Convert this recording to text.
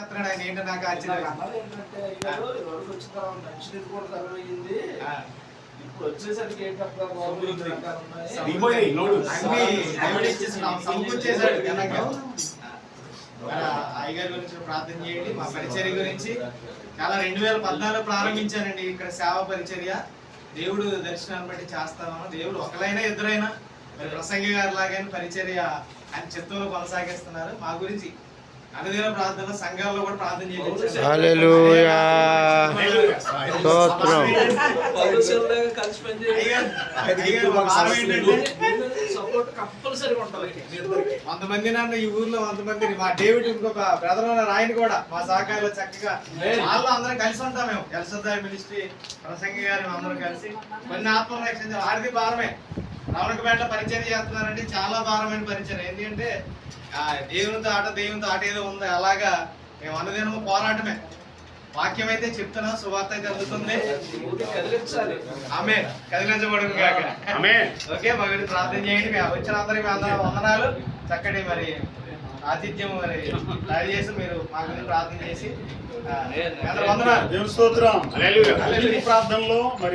చెప్తున్నాడు ఆయన ఏంటో నాకు ఆశ్చర్యం. ఇప్పుడు వచ్చేసరికి ఏంటంటే సమకూర్చేశాడు ఘనంగా. అయ్యగారి గురించి ప్రార్థన చేయండి. మా పరిచర్య గురించి చాలా 2014 ప్రారంభించానండి ఇక్కడ సేవా పరిచర్య. దేవుడు దర్శనాన్ని బట్టి చేస్తాను. దేవుడు ఒకరైనా ఇద్దరైనా మరి ప్రసంగి గారి లాగానే పరిచర్య ఆయన చిత్తంలో కొనసాగిస్తున్నారు. మా గురించి అనుదిన ప్రార్థన సంఘాల్లో కూడా ప్రార్థన చేయించారు. హల్లెలూయా స్తోత్రం. కొంతమంది నన్ను ఈ ఊర్లో 100 మందిని మా డేవిడ్ ఇంకొక బ్రదర్ రాయని కూడా మా సహకారంలో చక్కగా వాళ్ళు అందరం కలిసి ఉంటాం. మేము ఎల్సద్దాయ మినిస్ట్రీ ప్రసంగి గారు అందరం కలిసి కొన్ని ఆత్మరక్షణ ఆడిది భారమే. రావణకపేట పరిచయం చేస్తున్నారంటే చాలా భారమైన పరిచయం. ఏంటంటే దేవునితో ఆట ఏదో ఉంది. అలాగా మేము అనుదినము పోరాటమే. వాక్యం అయితే చెప్తున్నా, సువార్త అయితే అందుతుంది. ఆమె కదిలించబడును కాక. ఓకే, మా గురించి ప్రార్థన చేయండి. మేము వచ్చిన అందరికి అందరం వందనాలు. చక్కటి మరి ఆతిథ్యం మరి తయారు చేసి మీరు మా గురించి ప్రార్థన చేసి వందనాలు. దేవుని స్తోత్రం. ప్రార్థనలో మరి